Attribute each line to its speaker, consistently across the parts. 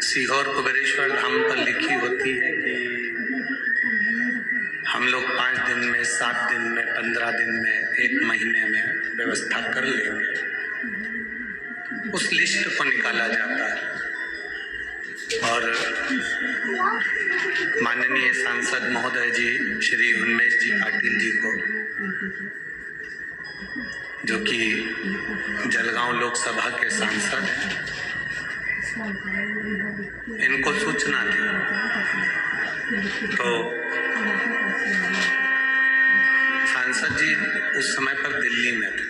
Speaker 1: सीहोर कुबेरेश्वर धाम पर लिखी होती है कि हम लोग 5 दिन में, 7 दिन में, 15 दिन में, 1 महीने में व्यवस्था कर लेंगे। उस लिस्ट को निकाला जाता है और माननीय सांसद महोदय जी श्री उन्मेष जी पाटिल जी को, जो कि जलगांव लोकसभा के सांसद हैं, इनको सूचना दी तो सांसद जी उस समय पर दिल्ली में थे।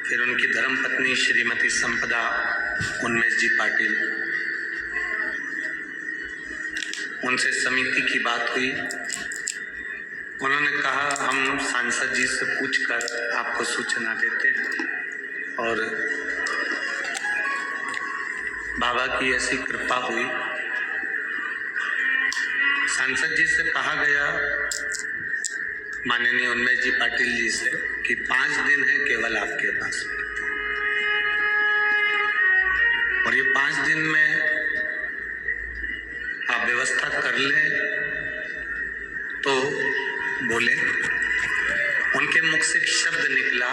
Speaker 1: फिर उनकी धर्मपत्नी श्रीमती संपदा उन्मेष जी पाटिल, उनसे समिति की बात हुई। उन्होंने कहा हम सांसद जी से पूछकर आपको सूचना देते हैं, और बाबा की ऐसी कृपा हुई। सांसद जी से कहा गया माननीय उन्मेष जी पाटिल जी से कि 5 दिन है केवल आपके पास, और ये 5 दिन में आप व्यवस्था कर लें तो बोले। उनके मुख से शब्द निकला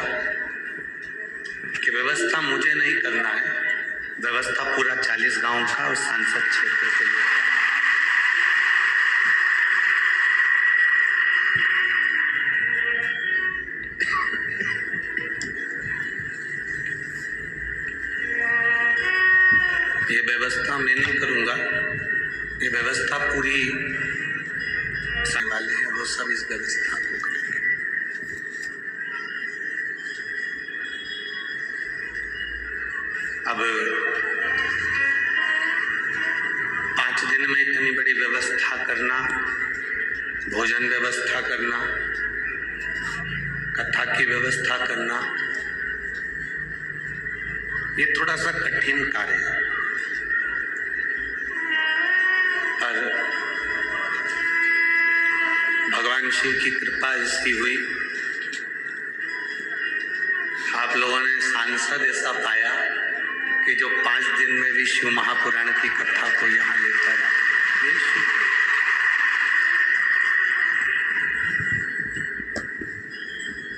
Speaker 1: कि व्यवस्था मुझे नहीं करना है, व्यवस्था पूरा 40 गांव का और सांसद क्षेत्र के लिए। ये व्यवस्था मैं नहीं करूंगा, ये व्यवस्था पूरी वाले हैं, वो सब इस व्यवस्था को करेंगे। अब 5 दिन में इतनी बड़ी व्यवस्था करना, भोजन व्यवस्था करना, कथा की व्यवस्था करना, ये थोड़ा सा कठिन कार्य है। पर भगवान शिव की कृपा ऐसी हुई, आप लोगों ने सांसद ऐसा पाया कि जो 5 दिन में भी शिव महापुराण की कथा को यहाँ लेकर आए।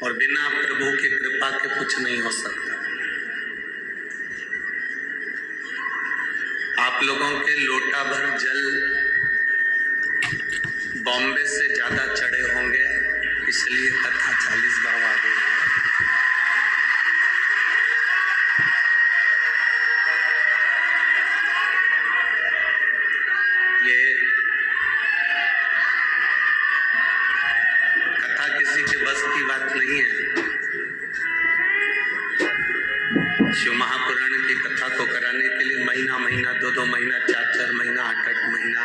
Speaker 1: और बिना प्रभु की कृपा के कुछ नहीं हो सकता। आप लोगों के लोटा भर जल बॉम्बे से ज्यादा चढ़े होंगे, इसलिए कथा 40 गांव आ गई है। ये कथा किसी के बस की बात नहीं है। शिव महापुराण की कथा को कराने के लिए महीना महीना, 2-2 महीना, 4-4 महीना, 8-8 महीना,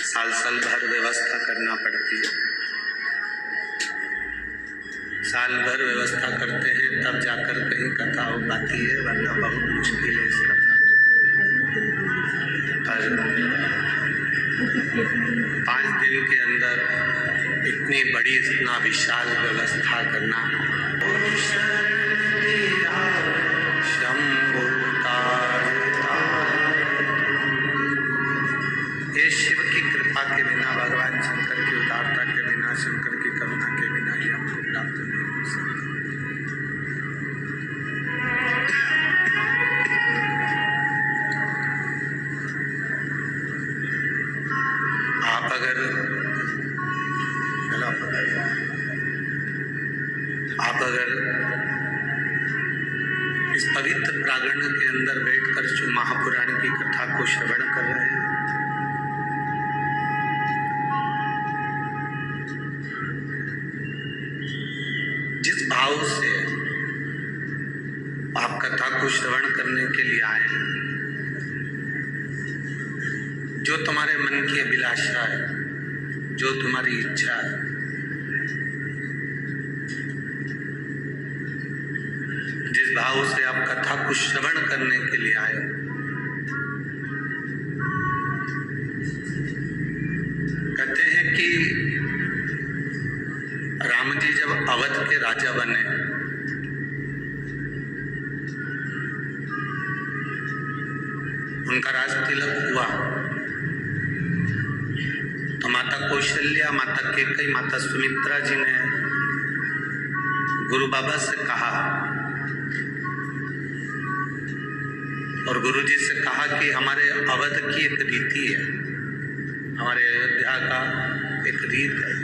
Speaker 1: साल भर व्यवस्था करना पड़ती है। साल भर व्यवस्था करते हैं तब जाकर कहीं कथा हो पाती है, वरना बहुत मुश्किल है इस कथा। पर 5 दिन के अंदर इतनी बड़ी, इतना विशाल व्यवस्था करना, ये शिव की कृपा के बिना, भगवान शंकर की उदारता के बिना, शंकर की करुणा के बिना ये आपको प्राप्त नहीं हो सकता। आप अगर इस पवित्र प्रांगण के अंदर बैठकर शिव महापुराण की कथा को श्रवण कर रहे हैं, जिस भाव से आप कथा को श्रवण करने के लिए आए हैं, जो तुम्हारे मन की अभिलाषा है, जो तुम्हारी इच्छा है, जिस भाव से आप कथा को श्रवण करने के लिए आए, कहते हैं कि राम जी जब अवध के राजा बने उनका राज तिलक हुआ तो माता कौशल्या, माता कैकेयी, माता सुमित्रा जी ने गुरु बाबा से कहा और गुरु जी से कहा कि हमारे अवध की एक रीति है, हमारे अयोध्या का एक रीत है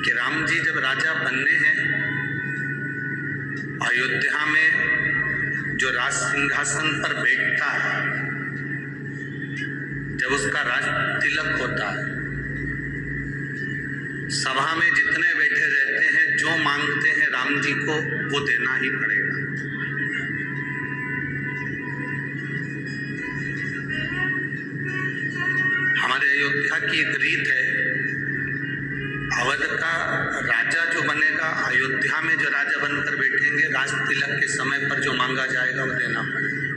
Speaker 1: कि राम जी जब राजा बनने हैं, अयोध्या में जो राज सिंहासन पर बैठता है, जब उसका राज तिलक होता है, सभा में जितने बैठे रहते हैं, जो मांगते हैं राम जी को वो देना ही पड़ेगा। हमारे अयोध्या की एक रीत है, अवध का राजा जो बनेगा, अयोध्या में जो राजा बनकर बैठेंगे, राज तिलक के समय पर जो मांगा जाएगा वो देना पड़ेगा।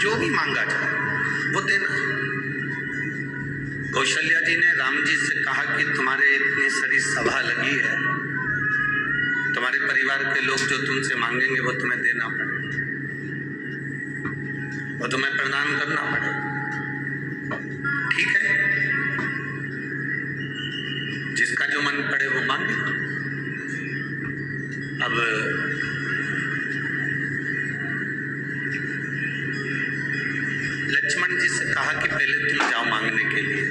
Speaker 1: जो भी मांगा जाए वो देना है। कौशल्या जी ने राम जी से कहा कि तुम्हारे इतनी सारी सभा लगी है, तुम्हारे परिवार के लोग जो तुमसे मांगेंगे वो तुम्हें देना पड़ेगा, वो तुम्हें प्रदान करना पड़ेगा। ठीक है, जिसका जो मन पड़े वो मांगे। अब लक्ष्मण जी से कहा कि पहले तुम जाओ मांगने के लिए,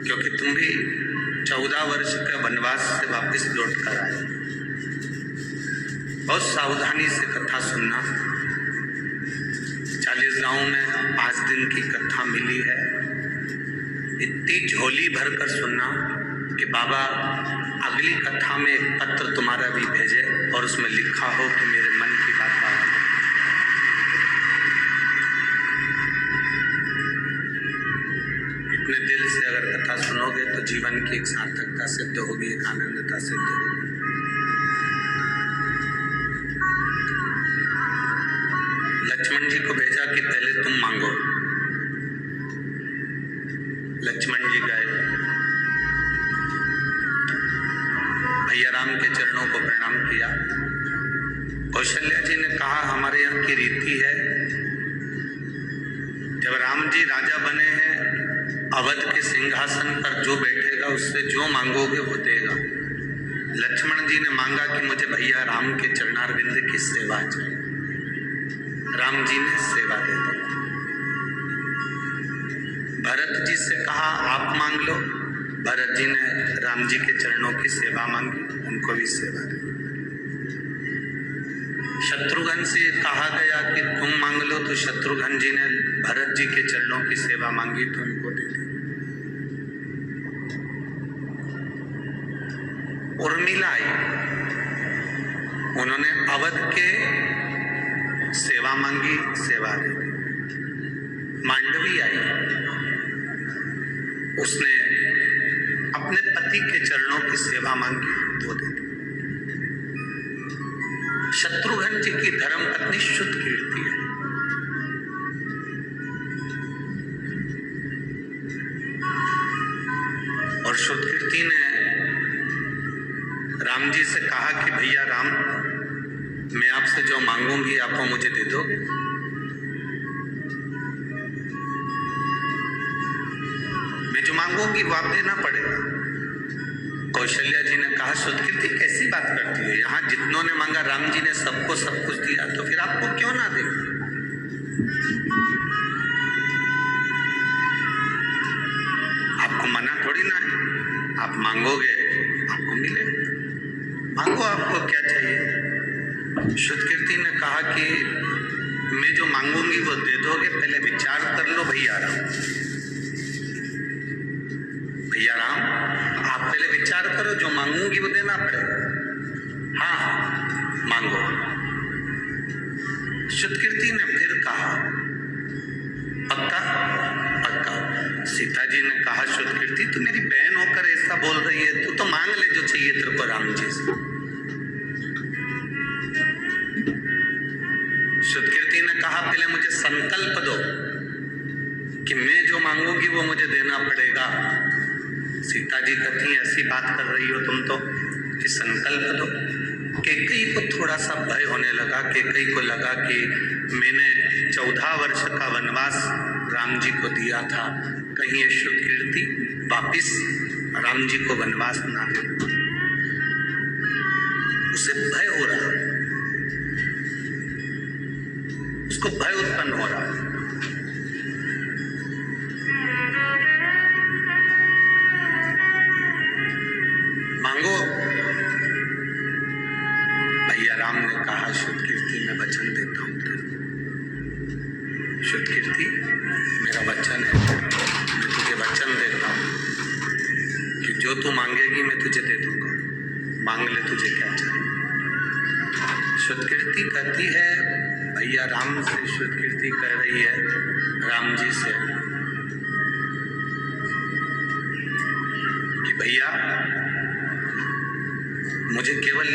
Speaker 1: क्योंकि तुम भी 14 वर्ष का वनवास से वापस लौट कर आए। बहुत सावधानी से कथा सुनना। 40 गांवों में 5 दिन की कथा मिली है। इतनी झोली भर कर सुनना कि बाबा अगली कथा में एक पत्र तुम्हारा भी भेजे और उसमें लिखा हो कि मेरे मन की बात बात। इतने दिल से अगर कथा सुनोगे तो जीवन की एक सार्थकता सिद्ध होगी, एक आनंदता सिद्ध होगी। लक्ष्मण जी को भेजा कि पहले तुम मांगो। लक्ष्मण जी गए, भैया राम के चरणों को प्रणाम किया। कौशल्या जी ने कहा हमारे यहाँ की रीति है, जब राम जी राजा बने हैं, अवध के सिंहासन पर जो बैठेगा उससे जो मांगोगे वो देगा। लक्ष्मण जी ने मांगा कि मुझे भैया राम के चरणारविंद की सेवा चाहिए। राम जी ने सेवा दे दी। भरत जी से कहा आप मांग लो। भरत जी ने राम जी के चरणों की सेवा मांगी, उनको भी सेवा दी। शत्रुघ्न से कहा गया कि तुम मांग लो, तो शत्रुघ्न जी ने भरत जी के चरणों की सेवा मांगी तो उनको दे दी। उर्मिला आई, उन्होंने अवध के सेवा मांगी, सेवा दे दी। मांडवी आई, उसने अपने पति के चरणों की सेवा मांगी, वो दे दी। शत्रुघ्न जी की धर्म पत्नी शुद्ध कीर्ति है। और शुद्ध कीर्ति ने राम जी से कहा कि भैया राम, मैं आपसे जो मांगूंगी आप वो मुझे दे दोगे। मैं जो मांगूंगी वो आप देना पड़ेगा। कौशल्या जी ने कहा शुद्ध कीर्ति कैसी बात करती है, यहाँ जितनों ने मांगा राम जी ने सबको सब कुछ दिया, तो फिर आपको क्यों ना दे। आपको मना थोड़ी ना है, आप मांगोगे आपको मिलेगा। मांगो, आपको क्या चाहिए। शुद्ध कीर्ति ने कहा कि मैं जो मांगूंगी वो दे दोगे, पहले विचार कर लो भैया राम। भैया राम, आप पहले विचार करो, जो मांगूंगी वो देना पड़ेगा। हाँ मांगो। शुद्ध कीर्ति ने फिर कहा पक्का पक्का। सीता जी ने कहा शुद्ध कीर्ति तू मेरी बहन होकर ऐसा बोल रही है, तू तो मांग ले जो चाहिए तेरे को राम जी से। शुद्ध कीर्ति ने कहा पहले मुझे संकल्प दो कि मैं जो मांगूंगी वो मुझे देना पड़ेगा। सीता जी कहती ऐसी बात कर रही हो तुम तो कि संकल्प दो। कैकेयी को थोड़ा सा भय होने लगा। कैकेयी को लगा कि मैंने 14 वर्ष का वनवास राम जी को दिया था, कहीं ये श्रुतकीर्ति वापिस राम जी को वनवास ना दे। उसे भय हो रहा, उसको भय उत्पन्न हो रहा। मांगो। भैया राम ने कहा श्रुतकीर्ति मैं वचन देता हूं तेरे को। श्रुतकीर्ति मेरा वचन है, मैं तुझे वचन देता हूं कि जो तू मांगेगी मैं तुझे दे दूंगा, मांग ले तुझे क्या चाहिए। श्रुतकीर्ति कहती है, भैया राम से श्रुतकीर्ति कह रही है राम जी से कि भैया मुझे केवल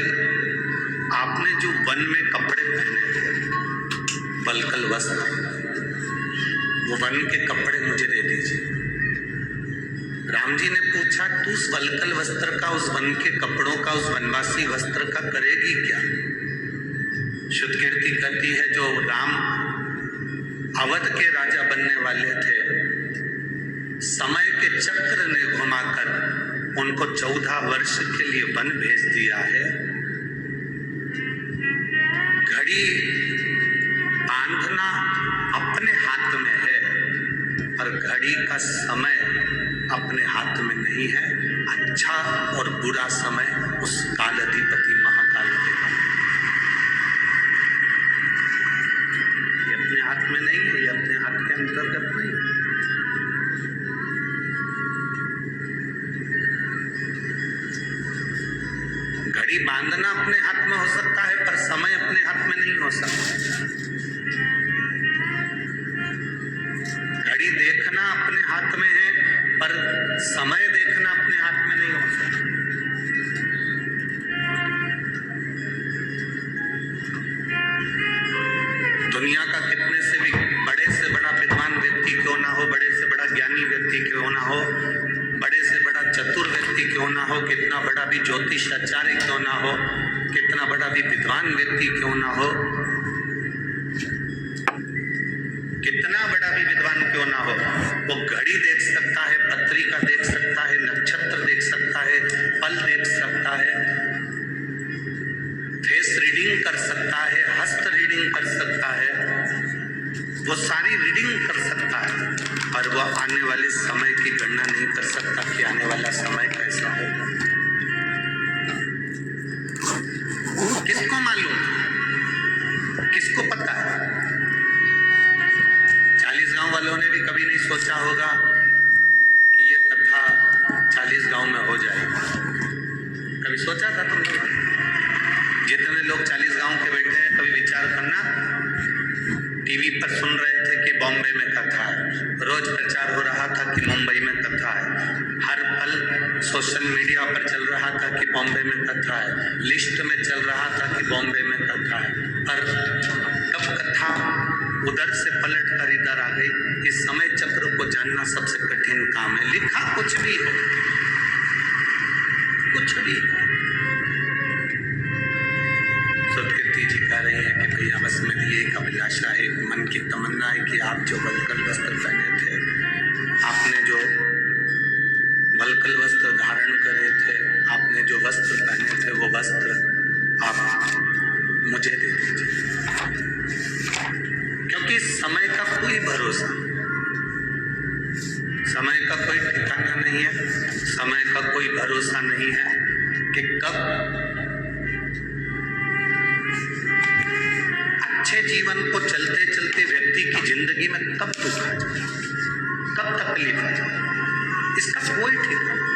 Speaker 1: आपने जो वन में कपड़े पहने थे, वल्कल वस्त्र, वो वन के कपड़े मुझे दे दीजिए। राम जी ने पूछा तू उस वल्कल वस्त्र का, उस वन के कपड़ों का, उस वनवासी वस्त्र का करेगी क्या? श्रुतकीर्ति कहती है जो राम अवध के राजा बनने वाले थे, समय के चक्र ने घुमाकर उनको 14 वर्ष के लिए वन भेज दिया है। घड़ी बांधना अपने हाथ में है, पर घड़ी का समय अपने हाथ में नहीं है। अच्छा और बुरा समय उस कालाधिपति महाकाल के हाथ में। ये अपने हाथ में नहीं है, ये अपने हाथ के अंतर्गत नहीं है। घड़ी बांधना अपने हाथ में हो सकता है, पर समय अपने हाथ में नहीं हो सकता। घड़ी देखना अपने हाथ में है, पर समय देखना अपने हाथ में नहीं हो सकता। दुनिया का कितने से भी बड़े से बड़ा विद्वान व्यक्ति क्यों ना हो, बड़े से बड़ा ज्ञानी व्यक्ति क्यों ना हो, बड़े से बड़ा चतुर व्यक्ति क्यों ना हो, कितना बड़ा भी ज्योतिष आचार्य क्यों ना हो, कितना बड़ा भी विद्वान व्यक्ति क्यों ना हो, कितना बड़ा भी विद्वान क्यों ना हो, वो घड़ी देख सकता है, पत्रिका देख सकता है, नक्षत्र देख सकता है, फल देख सकता है, फेस रीडिंग कर सकता है, हस्त रीडिंग कर सकता है, वो सारी रीडिंग कर सकता है, और वो आने वाले समय की गणना नहीं कर सकता कि आने वाला समय कैसा होगा। किसको मालूम, किसको पता है? 40 गांव वालों ने भी कभी नहीं सोचा होगा कि ये कथा 40 गांव में हो जाएगी। कभी सोचा था तुम लोग? जितने लोग 40 गांव के बैठे हैं, कभी विचार करना, टीवी पर सुन रहे थे कि बॉम्बे में कथा है, रोज प्रचार हो रहा था कि मुंबई में कथा है, हर पल सोशल मीडिया पर चल रहा था कि बॉम्बे में कथा है, लिस्ट में चल रहा था कि बॉम्बे में कथा है, पर कब कथा उधर से पलट कर इधर आ गई। इस समय चक्र को जानना सबसे कठिन काम है। लिखा कुछ भी हो, कुछ भी हो। श्रुतकीर्ति जी कह रही है कि भैया बस मेरी एक अभिलाषा है, एक मन की तमन्ना है कि आप जो वल्कल वस्त्र पहने थे, आपने जो वल्कल वस्त्र धारण करे थे, आपने जो वस्त्र पहने थे, वो वस्त्र आप मुझे दे दीजिए। क्योंकि समय का कोई भरोसा नहीं, समय का कोई ठिकाना नहीं है, समय का कोई भरोसा नहीं है कि कब अच्छे जीवन को चलते चलते व्यक्ति की जिंदगी में कब दुख आ जाए, कब तकलीफ आ जाए, इसका कोई ठिकाना नहीं।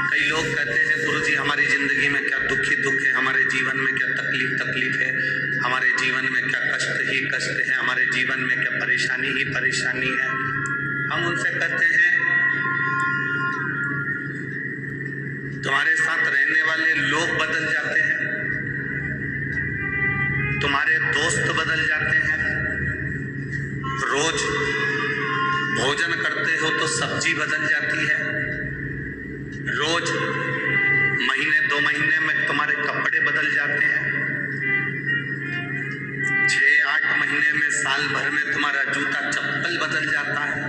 Speaker 1: कई लोग कहते हैं गुरुजी हमारी जिंदगी में क्या दुख ही दुख है, हमारे जीवन में क्या तकलीफ है, हमारे जीवन में क्या कष्ट ही कष्ट है, हमारे जीवन में क्या परेशानी ही परेशानी है। हम उनसे कहते हैं तुम्हारे साथ रहने वाले लोग बदल जाते हैं, तुम्हारे दोस्त बदल जाते हैं, रोज भोजन करते हो तो सब्जी बदल जाती है, रोज महीने 2 महीने में तुम्हारे कपड़े बदल जाते हैं, 6-8 महीने में, साल भर में तुम्हारा जूता चप्पल बदल जाता है,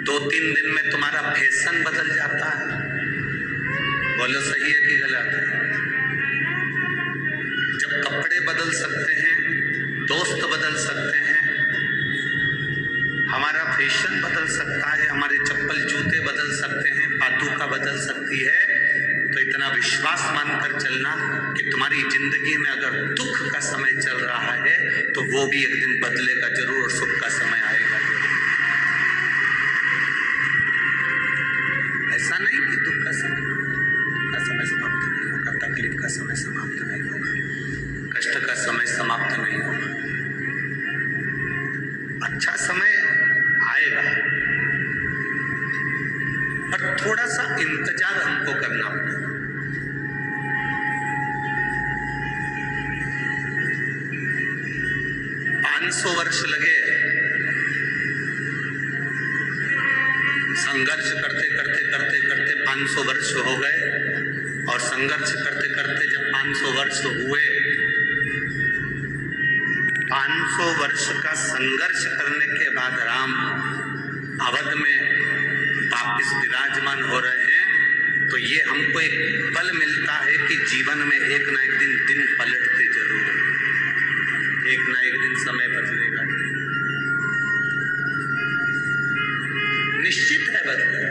Speaker 1: 2-3 दिन में तुम्हारा फैशन बदल जाता है। बोलो सही है कि गलत है? जब कपड़े बदल सकते हैं, दोस्त बदल सकते हैं, हमारा फैशन बदल सकता है, हमारे चप्पल जूते बदल सकते हैं, पादुका बदल सकती है, तो इतना विश्वास मानकर चलना कि तुम्हारी जिंदगी में अगर दुख का समय चल रहा है तो वो भी एक दिन बदलेगा जरूर और सुख का समय आएगा जरूर। ऐसा नहीं कि दुख का समय समाप्त नहीं होगा, तकलीफ का समय समाप्त नहीं होगा, कष्ट का समय समाप्त नहीं होगा, अच्छा समय आएगा, पर थोड़ा सा इंतजार हमको करना पड़ेगा। 500 वर्ष लगे संघर्ष करते करते करते करते 500 वर्ष हो गए, और संघर्ष करते करते जब 500 वर्ष हुए, 500 वर्ष का संघर्ष करने के बाद राम अवध में वापिस विराजमान हो रहे हैं, तो ये हमको एक बल मिलता है कि जीवन में एक ना एक दिन पलटते जरूर, एक ना एक दिन समय बदलेगा, निश्चित है बदलेगा।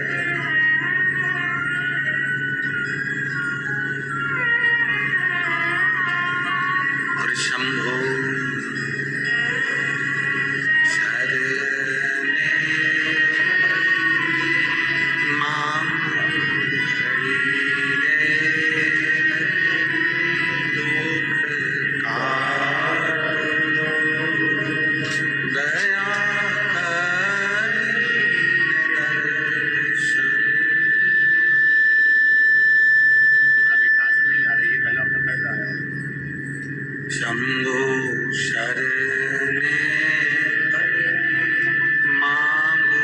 Speaker 1: और शंभो शंभो शरणे मांगो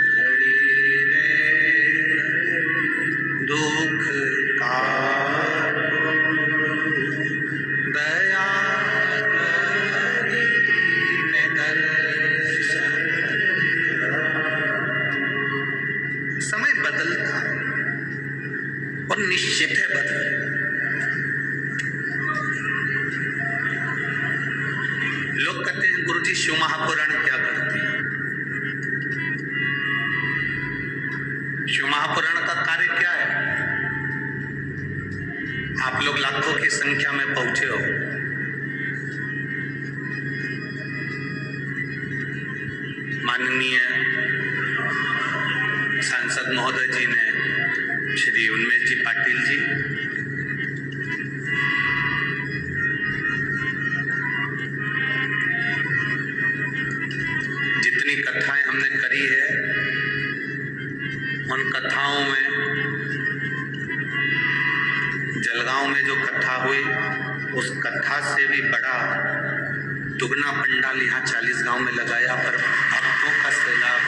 Speaker 1: घड़ी रे, दुख काटो दया करीने दर्शन। समय बदलता है और निश्चित है बदले। लोग कहते हैं गुरुजी शिव महापुराण क्या करती है? शिव महापुराण का कार्य क्या है? आप लोग लाखों की संख्या में पहुंचे हो, माननीय सांसद महोदय जी ने, श्री उन्मेष जी पाटिल जी, जितनी कथाएं हमने करी है, उन कथाओं में जलगांव में जो कथा हुई, उस कथा से भी बड़ा दुगना पंडाल यहाँ 40 गांव में लगाया, पर भक्तों का सैलाब,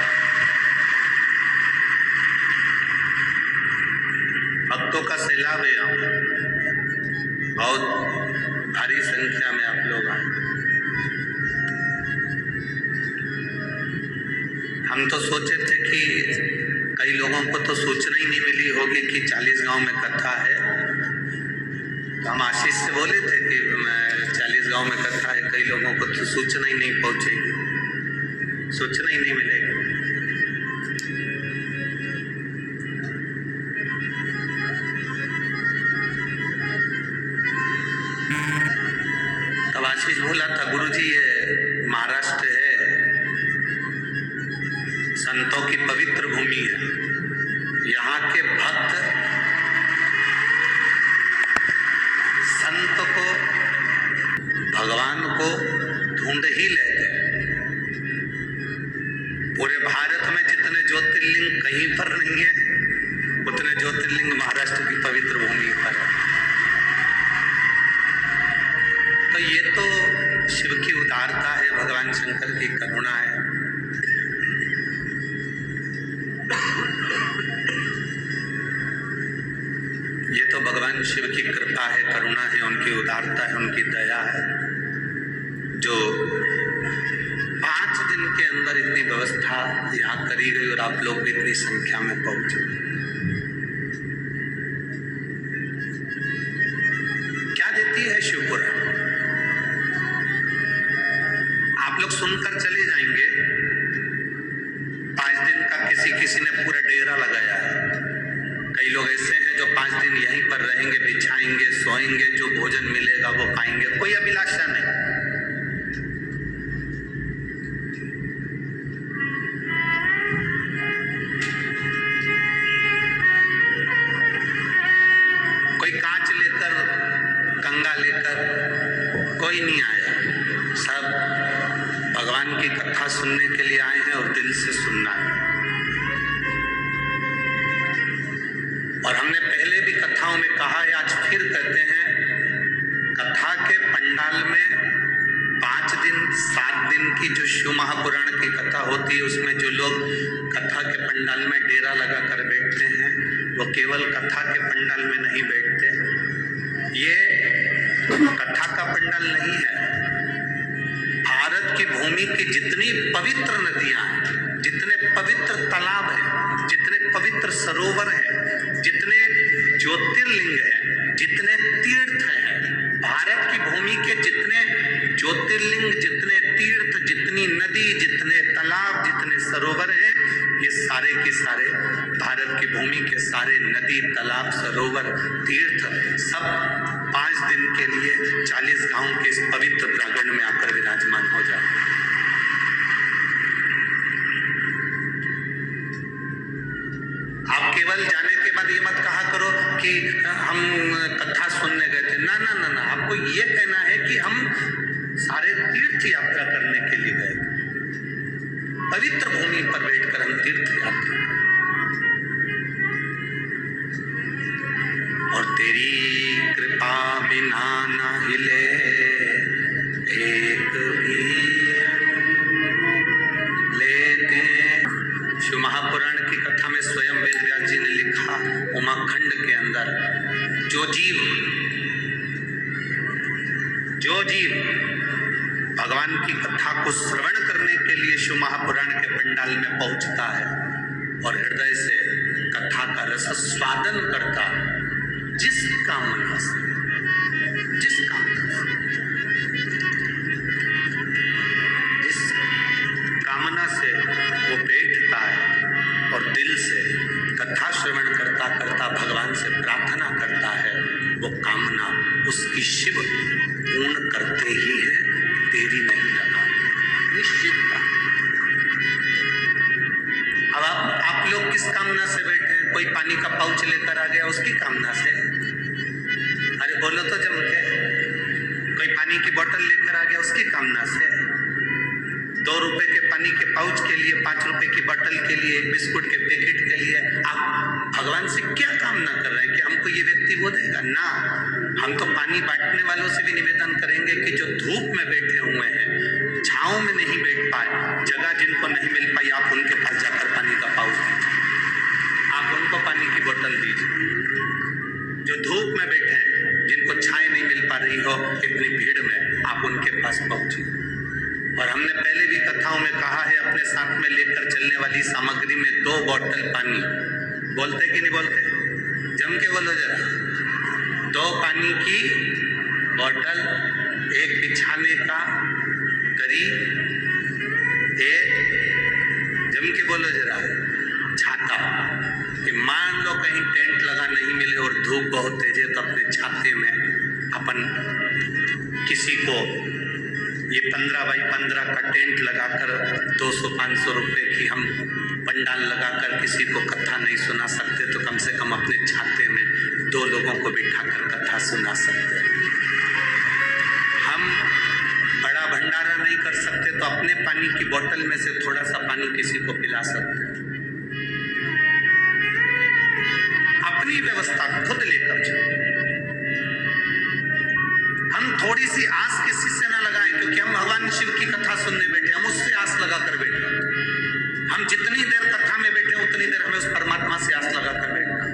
Speaker 1: भक्तों का सैलाब है यहाँ पर, बहुत भारी संख्या में आप लोग आए। हम तो सोचे थे कि कई लोगों को तो सूचना ही नहीं मिली होगी कि 40 गांव में कथा है, तो हम आशीष से बोले थे कि 40 गांव में कथा है, कई लोगों को तो सूचना ही नहीं पहुंचेगी, सूचना ही नहीं मिलेगी। तब आशीष बोला था, गुरुजी ये महाराष्ट्र है, संतों की पवित्र भूमि है, यहाँ के भक्त संत को, भगवान को ढूंढ ही लेते हैं। पूरे भारत में जितने ज्योतिर्लिंग कहीं पर नहीं है, उतने ज्योतिर्लिंग महाराष्ट्र की पवित्र भूमि पर है। तो ये तो शिव की उदारता है, भगवान शंकर की करुणा है। ये तो भगवान शिव की कृपा है, करुणा है, उनकी उदारता है, उनकी दया है, जो 5 दिन के अंदर इतनी व्यवस्था यहाँ करी गई और आप लोग भी इतनी संख्या में पहुंचे। क्या देती है शिवपुराण? आप लोग सुनकर चले जाएंगे। 5 दिन का किसी ने पूरा डेरा लगाया है। कई लोग ऐसे हैं जो 5 दिन यहीं पर रहेंगे, बिछाएंगे, सोएंगे, जो भोजन मिलेगा वो पाएंगे, कोई अभिलाषा नहीं। कोई कांच लेकर, गंगा लेकर कोई नहीं आया। सब भगवान की कथा सुनने के लिए आए हैं और दिल से सुनना है। और हमने पहले भी कथाओं में कहा है, आज फिर कहते हैं, कथा के पंडाल में 5 दिन 7 दिन की जो शिव महापुराण की कथा होती है, उसमें जो लोग कथा के पंडाल में डेरा लगा कर बैठते हैं, वो केवल कथा के पंडाल में नहीं बैठते। ये कथा का पंडाल नहीं है। भारत की भूमि की जितनी पवित्र नदियां हैं, जितने पवित्र तालाब हैं, जितने पवित्र सरोवर हैं, जितने ज्योतिर्लिंग हैं, जितने तीर्थ हैं, भारत की भूमि के जितने ज्योतिर्लिंग, जितने तीर्थ, जितनी नदी, जितने तालाब, जितने सरोवर हैं, ये सारे के सारे भारत की भूमि के सारे नदी, तालाब, सरोवर, तीर्थ सब 5 दिन के लिए 40 गांव के इस पवित्र प्रांगण में आकर विराजमान हो जाते हैं। आप केवल जाने के बाद ये मत कहा करो कि हम कथा सुनने गए थे। ना ना ना ना, आपको ये कहना है कि हम सारे तीर्थ यात्रा करने के लिए गए थे। पवित्र भूमि पर बैठकर हम तीर्थ यात्रा करें। और तेरी कृपा बिना न हिले एक भी लेते। शिव महापुराण की कथा में स्वयं वेद व्यास जी ने लिखा, उमाखंड के अंदर जो जीव भगवान की कथा को श्रवण करने के लिए शिव महापुराण के पंडाल में पहुंचता है और हृदय से कथा का रस स्वादन करता है, जिस कामना से वो बैठता है और दिल से कथा श्रवण करता करता भगवान से प्रार्थना करता है, वो कामना उसकी शिव पूर्ण करते ही है, देरी नहीं लगा, निश्चित था। अब आप लोग किस कामना से बैठे हैं? कोई पानी का पाउच लेकर आ गया, उसकी कामना से? अरे बोलो तो जम के। कोई पानी की बोतल लेकर आ गया, उसकी कामना से? 2 रुपए के पानी के पाउच के लिए, 5 रुपए की बोतल के लिए, 1 बिस्कुट के पैकेट के लिए आप भगवान से क्या कामना कर रहे हैं कि हमको ये व्यक्ति वो देगा? ना, हम तो पानी बांटने वालों से भी निवेदन करेंगे कि जो धूप में बैठे हुए हैं, छांव में नहीं बैठ पाए, जगह जिनको नहीं मिल पाई, आप उनके पास जाकर पानी का पाउच दीजिए, आप उनको पानी की बोतल दीजिए। जो धूप में बैठे हैं, जिनको छाया नहीं मिल पा रही हो इतनी भीड़ में, आप उनके पास पहुंचिए। और हमने पहले भी कथाओं में कहा है, अपने साथ में लेकर चलने वाली सामग्री में 2 बोतल पानी, बोलते कि नहीं बोलते? जम के बोलो जरा। 2 पानी की बोतल, 1 बिछाने का दरी, 1 जम के बोलो जरा छाता, कि मान लो कहीं टेंट लगा नहीं मिले और धूप बहुत तेज है, तो अपने छाते में अपन किसी को ये 15 बाई 15 का टेंट लगाकर 200-500 रुपए की हम पंडाल लगाकर किसी को कथा नहीं सुना सकते, तो कम से कम अपने छाते में 2 लोगों को बिठाकर कथा सुना सकते हैं। हम बड़ा भंडारा नहीं कर सकते, तो अपने पानी की बोतल में से थोड़ा सा पानी किसी को पिला सकते हैं। अपनी व्यवस्था खुद लेकर चलो। हम थोड़ी सी आस किसी से ना लगाएं, क्योंकि हम भगवान शिव की कथा सुनने बैठे, हम उससे आस लगा कर बैठे। हम जितनी देर कथा में बैठे उतनी देर हमें उस परमात्मा से आस लगा कर बैठना।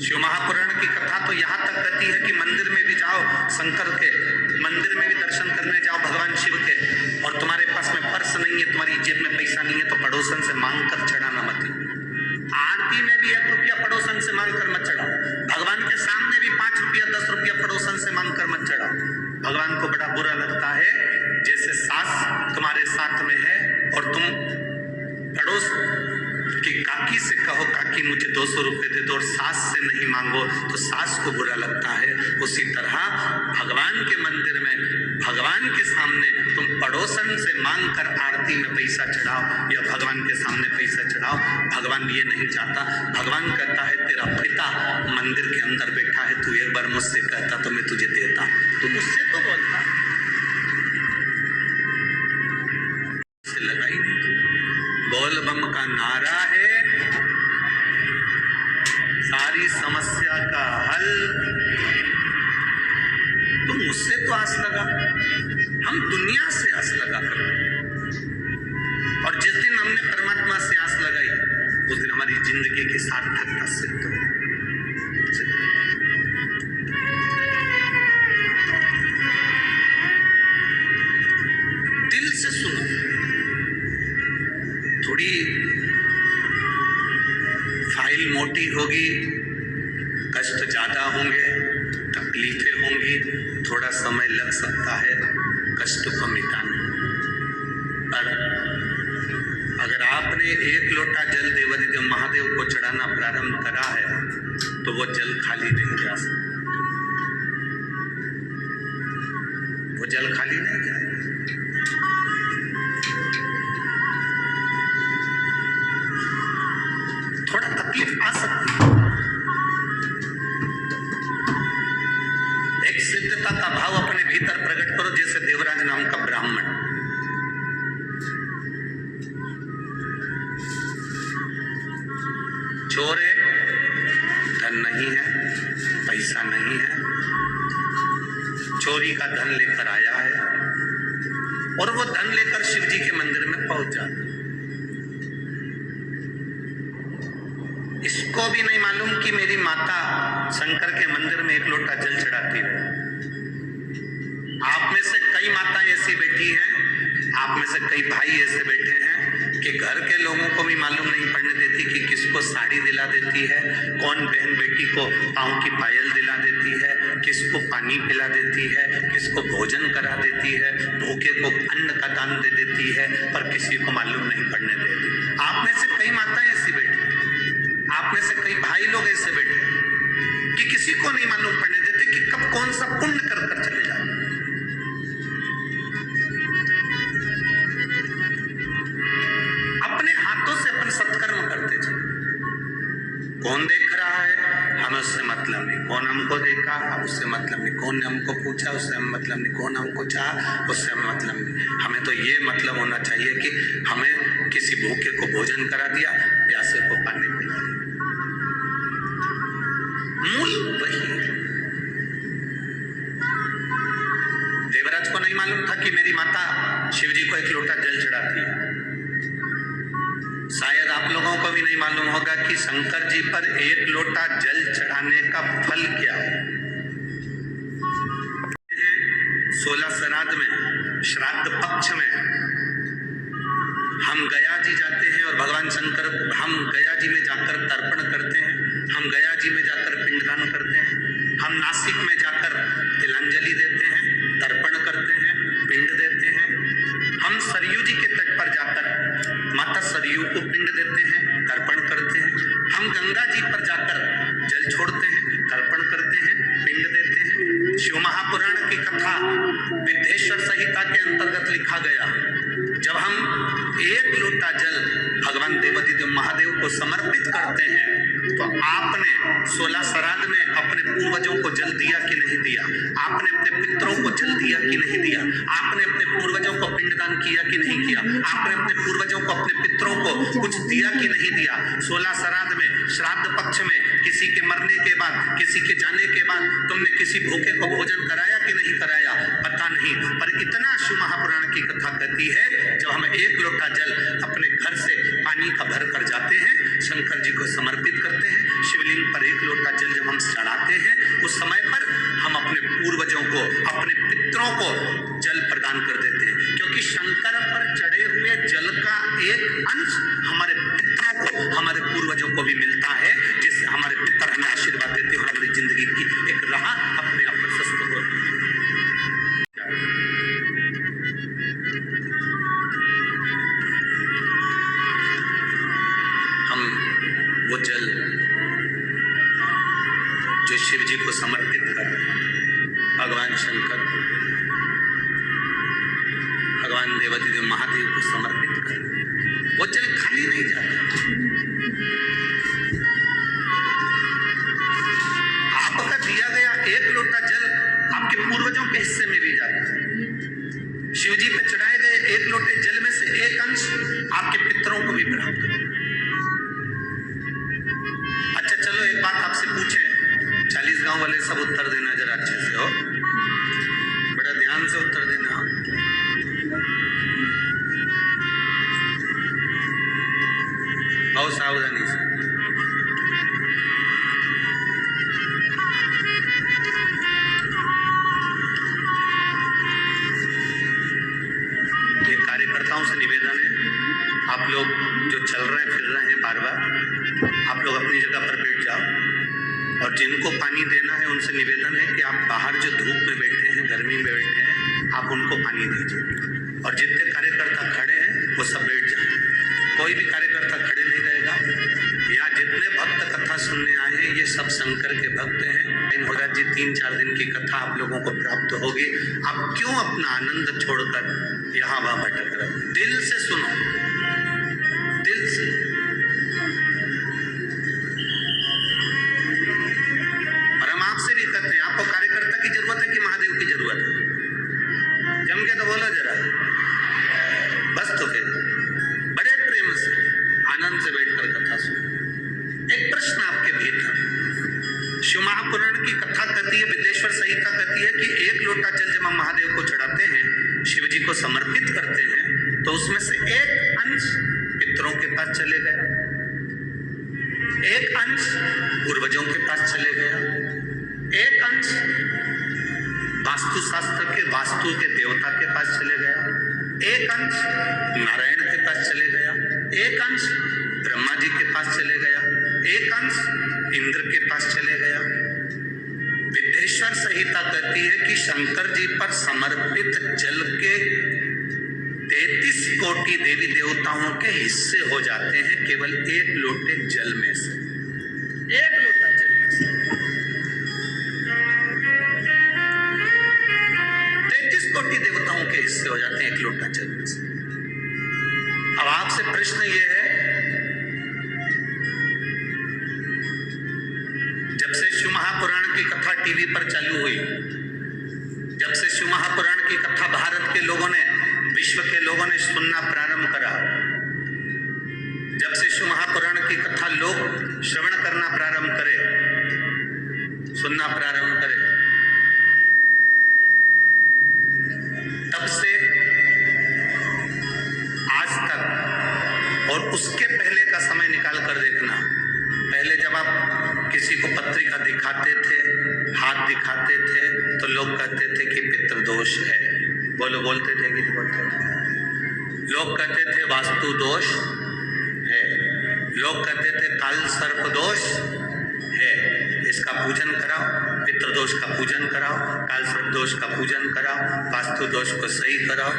Speaker 1: शिव महापुराण की कथा तो यहाँ तक कहती है कि मंदिर में भी जाओ, शंकर के मंदिर में भी दर्शन करने जाओ भगवान शिव के, और तुम्हारे पास में पर्स नहीं है, तुम्हारी जेब में पैसा नहीं है, तो पड़ोसन से मांग कर चढ़ाना मत। आरती में भी 1 रुपया पड़ोसन से मांग कर मत चढ़ाओ। भगवान के सामने भी 5 रुपया 10 रुपया पड़ोसन से मांग कर मत चढ़ाओ। भगवान को बड़ा बुरा लगता है जैसे सास तुम्हारे साथ में है और तुम पड़ोस कि काकी से कहो काकी मुझे 200 रुपए दे दो, और सास से नहीं मांगो तो सास को बुरा लगता है। उसी तरह भगवान के मंदिर में भगवान के सामने तुम पड़ोसन से मांग कर आरती में पैसा चढ़ाओ या भगवान के सामने पैसा चढ़ाओ, भगवान ये नहीं चाहता। भगवान कहता है तेरा पिता मंदिर के अंदर बैठा है, तू एक बार मुझसे कहता तो मैं तुझे देता, तू मुझसे तो बोलता, लगाई नहीं। बोल बम का नारा है सारी समस्या का हल। तुम मुझसे तो आस लगा, हम दुनिया से आस लगा कर, और जिस दिन हमने परमात्मा से आस लगाई उस दिन हमारी जिंदगी की सार्थकता सिद्ध हो। दिल से सुनो, थोड़ी फाइल मोटी होगी, कष्ट ज्यादा होंगे, तकलीफें होंगी, थोड़ा समय लग सकता है कष्ट को मिटाने, पर अगर आपने 1 लोटा जल देवादिदेव महादेव को चढ़ाना प्रारंभ करा है तो वो जल खाली नहीं जा सकता, वो जल खाली नहीं जाएगा। थोड़ा तकलीफ आ सकती है। एक सिद्धता का भाव अपने भीतर प्रकट करो, जैसे देवराज नाम का ब्राह्मण चोर है, धन नहीं है, पैसा नहीं है, चोरी का धन लेकर आया है और वो धन लेकर शिव जी के मंदिर में पहुंच जाता। इसको भी नहीं मालूम कि मेरी माता शंकर के मंदिर में 1 लोटा जल चढ़ाती रहे। आप में से कई माताएं ऐसी बैठी हैं, आप में से कई भाई ऐसे बैठे हैं कि घर के लोगों को भी मालूम नहीं पड़ने देती कि किसको साड़ी दिला देती है, कौन बहन बेटी को पाँव की पायल दिला देती है, किसको पानी पिला देती है, किसको भोजन करा देती है, भूखे को अन्न का दान दे देती है, पर किसी को मालूम नहीं पड़ने देती। आप में से कई माताएं ऐसी बैठी, आप में से कई भाई लोग ऐसे बैठे कि किसी को नहीं मालूम पड़ने देते कि कब कौन सा पुण्य कर कर चले जाते। अपने हाथों से अपन सत्कर्म करते चले। कौन देख रहा है हमें उससे मतलब नहीं, कौन हमको देखा उससे मतलब नहीं, कौन ने हमको पूछा उससे हमें मतलब नहीं, कौन हमको चाहा उससे हमें मतलब नहीं। हमें तो ये मतलब होना चाहिए कि हमें किसी भूखे को भोजन करा दिया, प्यासे को पानी पिला दिया। मूल वही है। देवराज को नहीं मालूम था कि मेरी माता शिव जी को 1 लोटा जल चढ़ाती है। शायद आप लोगों को भी नहीं मालूम होगा कि शंकर जी पर 1 लोटा जल चढ़ाने का फल क्या है। 16 श्राद्ध में, श्राद्ध पक्ष में हम गया जी जाते हैं और भगवान शंकर, हम गया जी में जाकर तर्पण करते हैं, हम गया जी में जाकर पिंडदान करते हैं, हम नासिक में जाकर तिलांजलि देते हैं, तर्पण करते हैं, पिंड देते हैं, हम सरयू जी के तट पर जाकर माता सरयू को पिंड देते हैं, तर्पण करते हैं, हम गंगा जी पर जाकर जल छोड़ते हैं, तर्पण करते हैं, पिंड देते हैं। शिव महापुराण की कथा विद्येश्वर संहिता के अंतर्गत लिखा गया, जब हम 1 लोटा जल भगवान देवादिदेव महादेव को समर्पित करते हैं तो आपने 16 श्राद्ध में अपने पूर्वजों को जल दिया कि नहीं दिया, आपने अपने पितरों को जल दिया कि नहीं दिया, आपने अपने पूर्वजों को पिंडदान किया कि नहीं किया, आपने अपने पूर्वजों को, अपने पितरों को कुछ दिया कि नहीं दिया। 16 श्राद्ध में, श्राद्ध पक्ष में किसी के मरने के बाद, किसी के जाने के बाद तुमने किसी भूखे को भोजन कराया कि नहीं कराया, पता नहीं। पर इतना शिव महापुराण की कथा कहती है, जब हम एक लोटा जल अपने घर से पानी का भर कर जाते हैं, शंकर जी को समर्पित करते हैं, शिवलिंग पर एक लोटा जल जब हम चढ़ाते हैं, उस समय पर हम अपने पूर्वजों को, अपने पितरों को जल प्रदान कर देते हैं। क्योंकि शंकर पर चढ़े हुए जल का एक अंश हमारे पितरों को, हमारे पूर्वजों को भी मिलता है, जिससे हमारे पितर हमें आशीर्वाद देते हैं और हमारी जिंदगी की एक राह अपने आप प्रशस्त होती है। हम वो जल जो शिव जी को समर्पित कर रहे हैं, भगवान शंकर, भगवान देवाधिदेव महादेव को समर्पित कर रहे हैं, वो जल खाली नहीं जाता। आपका दिया गया एक लोटा जल आपके पूर्वजों के हिस्से में भी जाता है। शिव जी पे चढ़ाए गए एक लोटे जल में से एक अंश आपके पितरों को भी प्राप्त होता है। अच्छा चलो एक बात आपसे पूछे, 40 गांव वाले सब उत्तर देना जरा अच्छे से, हो बड़ा ध्यान से उत्तर देना। बहुत सावधानी से। ये कार्यकर्ताओं से निवेदन है, आप लोग जो चल रहे हैं फिर रहे हैं बार बार, आप लोग अपनी जगह पर बैठ जाओ और जिनको पानी देना है उनसे निवेदन है कि आप बाहर जो धूप में बैठे हैं, गर्मी में बैठे हैं, आप उनको पानी दीजिए। और जितने कार्यकर्ता खड़े हैं वो सब बैठ जाए, कोई भी कार्यकर्ता खड़े नहीं रहेगा। यहाँ जितने भक्त कथा सुनने आए हैं ये सब शंकर के भक्त हैं। होगा जी 3-4 दिन की कथा आप लोगों को प्राप्त होगी। आप क्यों अपना आनंद छोड़कर यहाँ वहाँ भटक रहे हो? दिल से सुनो, दिल से। और हम आपसे भी कहते हैं, आपको कार्यकर्ता की जरूरत है कि महादेव की जरूरत है? जम के तो बोलो जरा, बस तो फिर बड़े प्रेम से आनंद से बैठकर कथा सुनो। एक प्रश्न आपके भीतर, शिव महापुराण की कथा कहती है, विदेश्वर संहिता कहती है कि एक लोटा जल जब हम महादेव को चढ़ाते हैं, शिव जी को समर्पित करते हैं, तो उसमें से एक अंश पितरों के पास चले गया, एक अंश पूर्वजों के पास चले गया, एक अंश वास्तु शास्त्र के, वास्तु के देवता के पास चले गया, एक अंश नारायण के पास चले गया, एक अंश ब्रह्मा जी के पास चले गया, एक अंश इंद्र के पास चले गया। विदेश्वर संहिता कहती है कि शंकर जी पर समर्पित जल के 33 कोटि देवी देवताओं के हिस्से हो जाते हैं केवल एक लोटे जल में से, एक लोटा जल में से। 33 कोटि देवताओं के हिस्से हो जाते हैं एक लोटा जल में से। अब आपसे प्रश्न ये है, जब से शिव महापुराण की कथा टीवी पर चालू हुई, जब से शिव महापुराण की कथा भारत के लोगों ने, विश्व के लोगों ने सुनना प्रारंभ करा, जब से शिव महापुराण की कथा लोग श्रवण करना प्रारंभ करे, सुनना प्रारंभ करे, तब से आज तक, और उसके पहले का समय निकाल कर देखना, पहले जब आप किसी को पत्रिका दिखाते थे, हाथ दिखाते थे, तो लोग कहते थे कि पितृदोष है। बोलो, बोलते थे कि नहीं बोलते थे? लोग कहते थे वास्तु दोष है, लोग कहते थे काल सर्प दोष है, इसका पूजन कराओ, पितृदोष का पूजन कराओ, काल सर्प दोष का पूजन कराओ, वास्तु दोष को सही कराओ।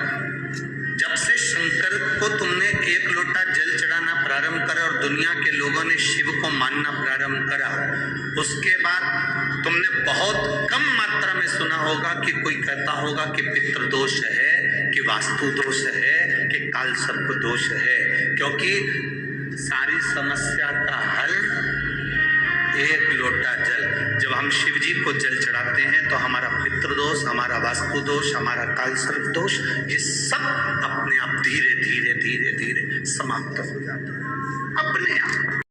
Speaker 1: जब से शंकर को तुमने एक लोटा जल चढ़ाना प्रारंभ करा और दुनिया के लोगों ने शिव को मानना प्रारंभ करा, उसके बाद तुमने बहुत कम मात्रा में सुना होगा कि कोई कहता होगा कि पितृदोष है, कि वास्तु दोष है, कि काल सर्प दोष है। क्योंकि सारी समस्या का हल एक लोटा जल। जब हम शिव जी को जल चढ़ाते हैं तो हमारा पितृदोष, हमारा वास्तु दोष, हमारा काल सर्प दोष, ये सब अपने आप धीरे धीरे धीरे धीरे समाप्त हो जाता है अपने आप।